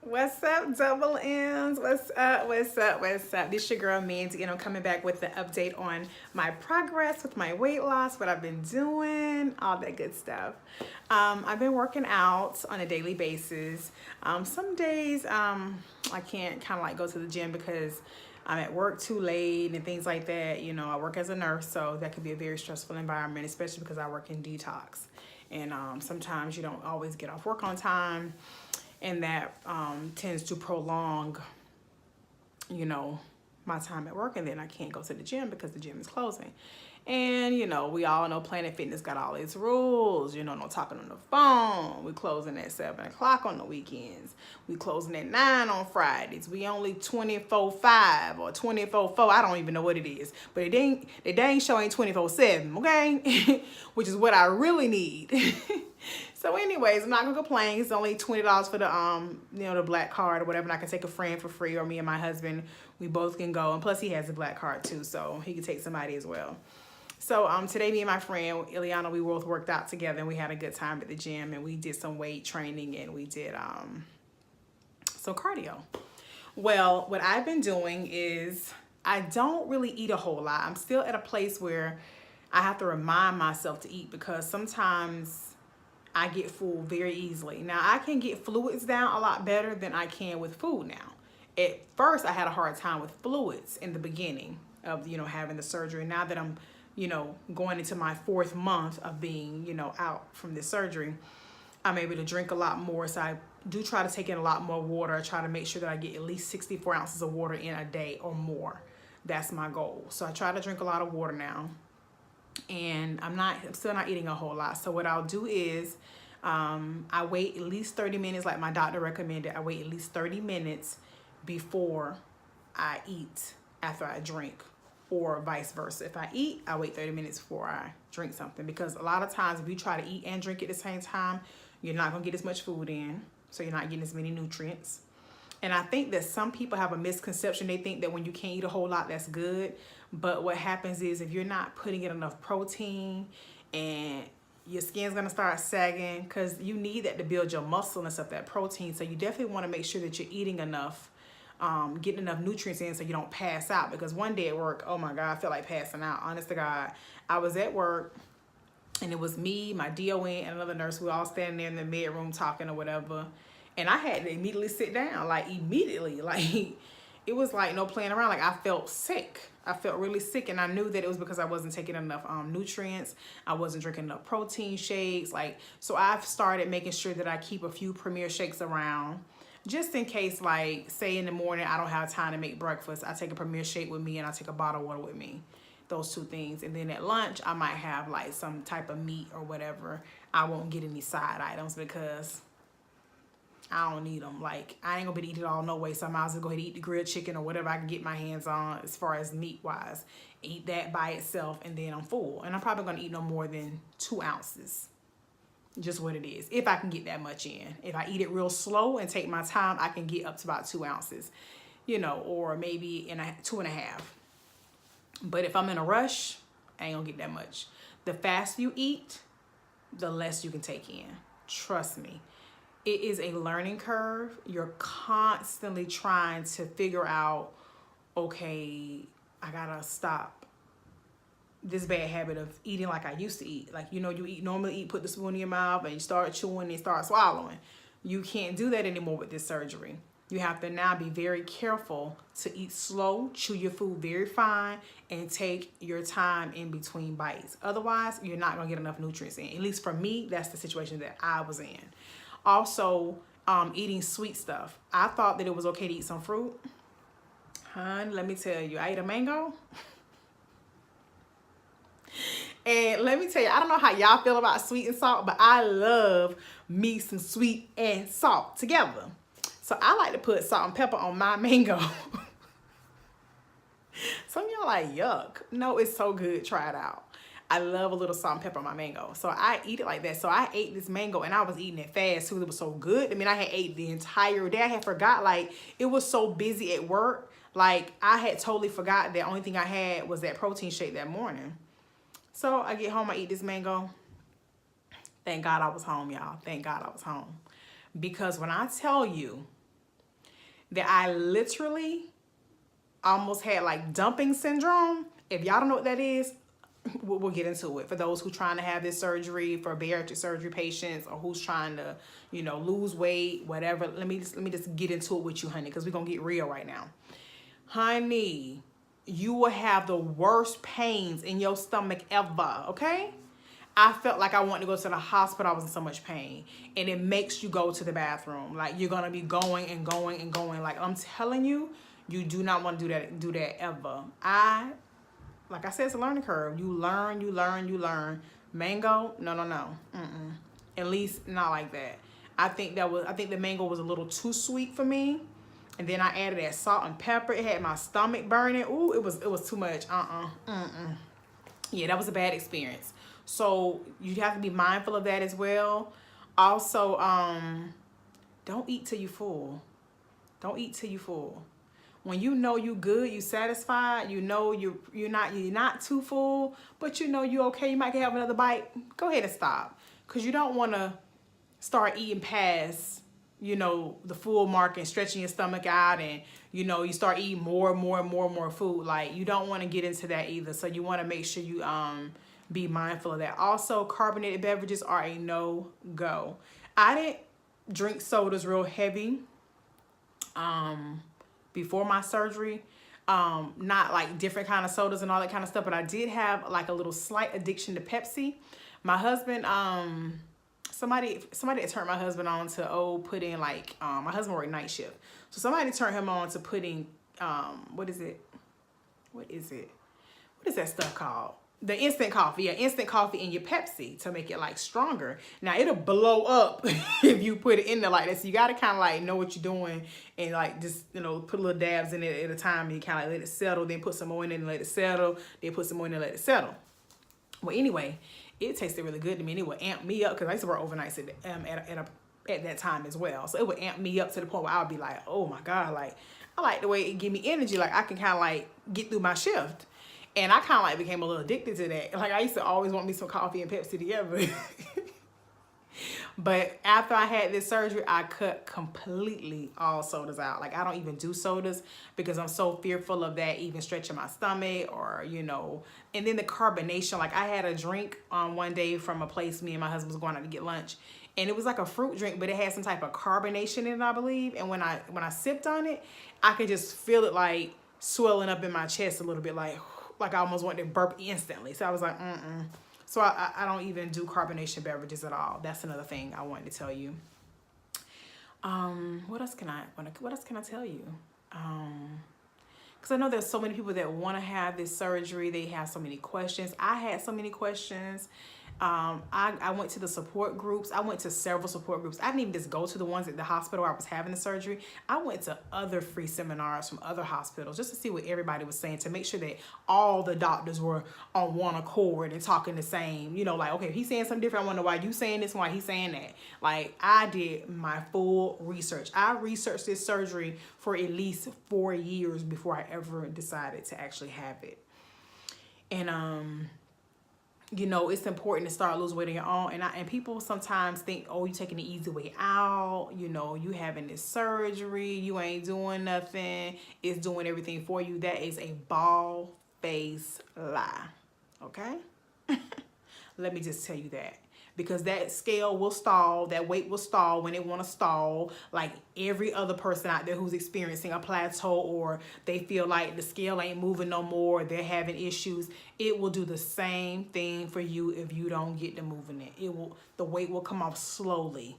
What's up, double M's? What's up? What's up? What's up? This your girl Mandy, and I'm coming back with the update on my progress with my weight loss, what I've been doing, all that good stuff. I've been working out on a daily basis. Some days I can't kind of like go to the gym because I'm at work too late and things like that. You know, I work as a nurse, so that could be a very stressful environment, especially because I work in detox. And sometimes you don't always get off work on time, and that tends to prolong, you know, my time at work, and then I can't go to the gym because the gym is closing. And you know, we all know Planet Fitness got all its rules. You know, no talking on the phone. We closing at 7 o'clock on the weekends. We closing at 9 on Fridays. We only 24/5 or 24/4. I don't even know what it is, but the dang show ain't 24/7. Okay, which is what I really need. So anyways, I'm not gonna complain. It's only $20 for the the black card or whatever, and I can take a friend for free, or me and my husband, we both can go. And plus he has a black card too, so he can take somebody as well. So today me and my friend Ileana, we both worked out together, and we had a good time at the gym, and we did some weight training, and we did some cardio. Well, what I've been doing is I don't really eat a whole lot. I'm still at a place where I have to remind myself to eat, because sometimes I get full very easily. Now, I can get fluids down a lot better than I can with food now. At first, I had a hard time with fluids in the beginning of, having the surgery. Now that I'm, going into my 4th month of being, out from this surgery, I'm able to drink a lot more. So I do try to take in a lot more water. I try to make sure that I get at least 64 ounces of water in a day or more. That's my goal. So I try to drink a lot of water now. And I'm still not eating a whole lot. So what I'll do is I wait at least 30 minutes, like my doctor recommended. I wait at least 30 minutes before I eat after I drink, or vice versa. If I eat, I wait 30 minutes before I drink something, because a lot of times if you try to eat and drink at the same time, you're not gonna get as much food in, so you're not getting as many nutrients. And I think that some people have a misconception. They think that when you can't eat a whole lot, that's good. But what happens is, if you're not putting in enough protein, and your skin's gonna start sagging, because you need that to build your muscle and stuff, that protein. So you definitely want to make sure that you're eating enough, getting enough nutrients in, so you don't pass out. Because one day at work, oh my God, I felt like passing out. Honest to God, I was at work, and it was me, my DON, and another nurse. We were all standing there in the med room talking or whatever. And I had to immediately sit down, like immediately. Like, it was like no playing around. Like, I felt sick. I felt really sick, and I knew that it was because I wasn't taking enough nutrients. I wasn't drinking enough protein shakes. So I've started making sure that I keep a few Premier shakes around, just in case, like, say in the morning I don't have time to make breakfast. I take a Premier shake with me, and I take a bottle of water with me. Those 2 things. And then at lunch, I might have like some type of meat or whatever. I won't get any side items because I don't need them. Like, I ain't gonna be able to eat it all no way, so I might as well go ahead and eat the grilled chicken or whatever I can get my hands on as far as meat wise. Eat that by itself, and then I'm full. And I'm probably gonna eat no more than 2 ounces. Just what it is, if I can get that much in. If I eat it real slow and take my time, I can get up to about 2 ounces, or maybe 2.5. But if I'm in a rush, I ain't gonna get that much. The faster you eat, the less you can take in. Trust me. It is a learning curve. You're constantly trying to figure out, okay, I gotta stop this bad habit of eating like I used to eat. Like, you normally eat, put the spoon in your mouth, and you start chewing and start swallowing. You can't do that anymore with this surgery. You have to now be very careful to eat slow, chew your food very fine, and take your time in between bites. Otherwise, you're not gonna get enough nutrients in. At least for me, that's the situation that I was in. Also, eating sweet stuff. I thought that it was okay to eat some fruit. Hun, let me tell you, I ate a mango. And let me tell you, I don't know how y'all feel about sweet and salt, but I love me some sweet and salt together. So I like to put salt and pepper on my mango. Some of y'all like, yuck. No, it's so good. Try it out. I love a little salt and pepper on my mango. So I eat it like that. So I ate this mango, and I was eating it fast too. It was so good. I mean, I had ate the entire day. I had forgot, like, it was so busy at work. Like, I had totally forgot the only thing I had was that protein shake that morning. So I get home, I eat this mango. Thank God I was home, y'all. Thank God I was home. Because when I tell you that I literally almost had like dumping syndrome. If y'all don't know what that is, we'll get into it. For those who trying to have this surgery, for bariatric surgery patients, or who's trying to, you know, lose weight, whatever. Let me just get into it with you, honey, because we're gonna get real right now. Honey, you will have the worst pains in your stomach ever, okay? I felt like I wanted to go to the hospital. I was in so much pain. And it makes you go to the bathroom. Like, you're going to be going and going and going. Like, I'm telling you, you do not want to do that ever. Like I said, it's a learning curve. You learn. Mango, no. At least not like that. I think the mango was a little too sweet for me. And then I added that salt and pepper. It had my stomach burning. Ooh, it was too much. Yeah, that was a bad experience. So you have to be mindful of that as well. Also, don't eat till you full. Don't eat till you full. When you know you good, you satisfied, you know you're not too full, but you know you okay, you might have another bite, go ahead and stop. Because you don't want to start eating past, you know, the full mark and stretching your stomach out, and you know, you start eating more food. Like, you don't want to get into that either. So you want to make sure you be mindful of that. Also, carbonated beverages are a no-go. I didn't drink sodas real heavy before my surgery. Not like different kind of sodas and all that kind of stuff, but I did have like a little slight addiction to Pepsi. My husband, somebody had turned my husband on to putting like my husband worked night shift, so somebody turned him on to putting what is that stuff called? The instant coffee. Yeah, instant coffee in your Pepsi to make it like stronger. Now it'll blow up if you put it in there like that. So you gotta kind of like know what you're doing and like just, you know, put little dabs in it at a time, and you kind of let it settle, then put some more in it and let it settle, then put some more in and let it settle. Well, anyway, it tasted really good to me, and it would amp me up because I used to work overnights at that time as well. So it would amp me up to the point where I would be like, oh my God, like I like the way it give me energy. Like I can kind of like get through my shift. And I kind of like became a little addicted to that. Like I used to always want me some coffee and Pepsi together. But after I had this surgery, I cut completely all sodas out. Like I don't even do sodas because I'm so fearful of that even stretching my stomach, or, you know, and then the carbonation. Like I had a drink one day from a place me and my husband was going out to get lunch, and it was like a fruit drink, but it had some type of carbonation in it, I believe. And when I sipped on it, I could just feel it like swelling up in my chest a little bit, like I almost wanted to burp instantly. So I was like, So I don't even do carbonation beverages at all. That's another thing I wanted to tell you. What else can I tell you? Because I know there's so many people that want to have this surgery. They have so many questions. I had so many questions. I went to the support groups. I went to several support groups. I didn't even just go to the ones at the hospital where I was having the surgery. I went to other free seminars from other hospitals just to see what everybody was saying, to make sure that all the doctors were on one accord and talking the same. You know, like, okay, if he's saying something different, I wonder why you saying this, why he's saying that. Like, I did my full research. I researched this surgery for at least 4 years before I ever decided to actually have it. And you know, it's important to start losing weight on your own. And people sometimes think, oh, you're taking the easy way out. You know, you having this surgery, you ain't doing nothing. It's doing everything for you. That is a bald-faced lie. Okay? Let me just tell you that. Because that scale will stall, that weight will stall when it want to stall, like every other person out there who's experiencing a plateau, or they feel like the scale ain't moving no more, they're having issues. It will do the same thing for you if you don't get to moving it. The weight will come off slowly.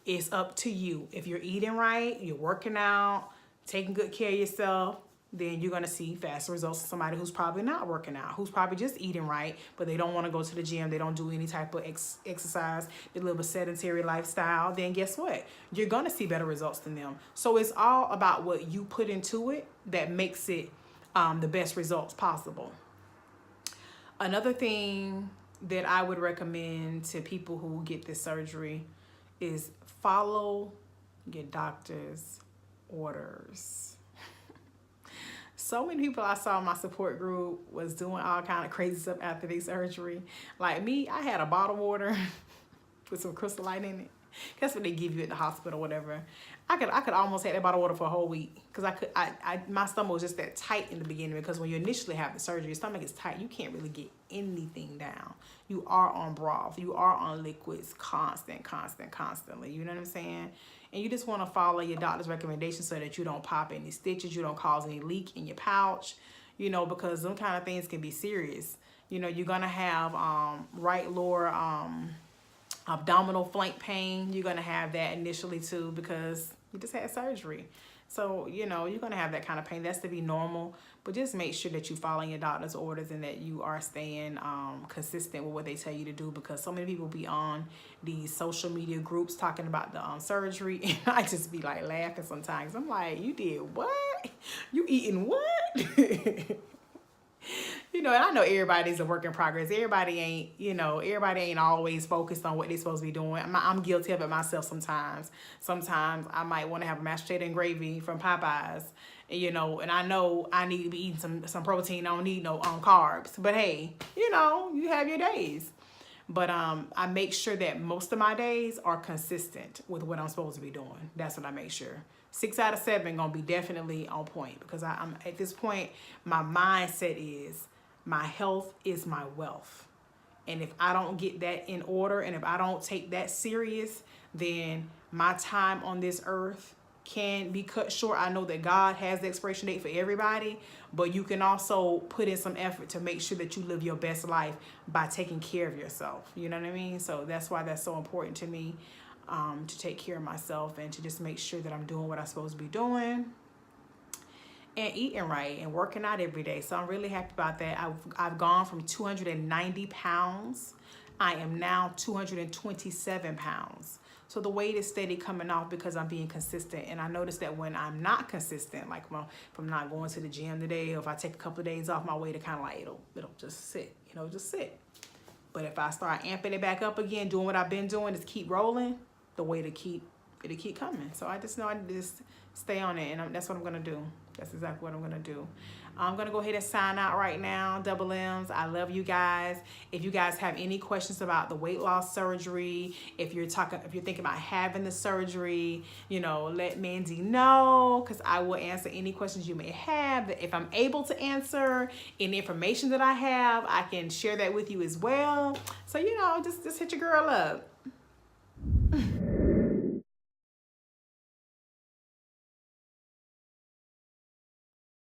It's up to you. If you're eating right, you're working out, taking good care of yourself, then you're going to see faster results than somebody who's probably not working out, who's probably just eating right, but they don't want to go to the gym. They don't do any type of exercise. They live a sedentary lifestyle. Then guess what? You're going to see better results than them. So it's all about what you put into it that makes it the best results possible. Another thing that I would recommend to people who get this surgery is follow your doctor's orders. So many people I saw in my support group was doing all kind of crazy stuff after their surgery. Like me, I had a bottle of water with some crystal light in it. That's what they give you at the hospital, whatever. I could almost have that bottle of water for a whole week because my stomach was just that tight in the beginning, because when you initially have the surgery, your stomach is tight. You can't really get anything down. You are on broth. You are on liquids constantly. You know what I'm saying? And you just want to follow your doctor's recommendations so that you don't pop any stitches, you don't cause any leak in your pouch, you know, because them kind of things can be serious. You know, you're gonna have right lower abdominal flank pain. You're gonna have that initially too, because you just had surgery. So, you know, you're gonna have that kind of pain. That's to be normal, but just make sure that you follow your doctor's orders and that you are staying consistent with what they tell you to do, because so many people be on these social media groups talking about the surgery, and I just be like laughing sometimes. I'm like, you did what? You eating what? You know, and I know everybody's a work in progress. Everybody ain't always focused on what they're supposed to be doing. I'm guilty of it myself sometimes. Sometimes I might want to have a mashed potato and gravy from Popeyes, you know, and I know I need to be eating some protein. I don't need no carbs. But hey, you know, you have your days. But I make sure that most of my days are consistent with what I'm supposed to be doing. That's what I make sure. 6 out of 7 gonna be definitely on point, because I'm at this point, my mindset is my health is my wealth. And if I don't get that in order, and if I don't take that serious, then my time on this earth can be cut short. I know that God has the expiration date for everybody, but you can also put in some effort to make sure that you live your best life by taking care of yourself. You know what I mean? So that's why that's so important to me, to take care of myself and to just make sure that I'm doing what I'm supposed to be doing and eating right and working out every day. So I'm really happy about that. I've gone from 290 pounds. I am now 227 pounds. So the weight is steady coming off because I'm being consistent. And I noticed that when I'm not consistent, like if I'm not going to the gym today, or if I take a couple of days off, my weight, it kind of like, it'll just sit, you know, just sit. But if I start amping it back up again, doing what I've been doing, just keep rolling, the weight it'll keep coming. So I just know I just stay on it, and that's what I'm gonna do. That's exactly what I'm gonna do. I'm gonna go ahead and sign out right now. Double M's, I love you guys. If you guys have any questions about the weight loss surgery, if you're thinking about having the surgery, you know, let Mandy know, because I will answer any questions you may have. If I'm able to answer any information that I have, I can share that with you as well. So, you know, just hit your girl up.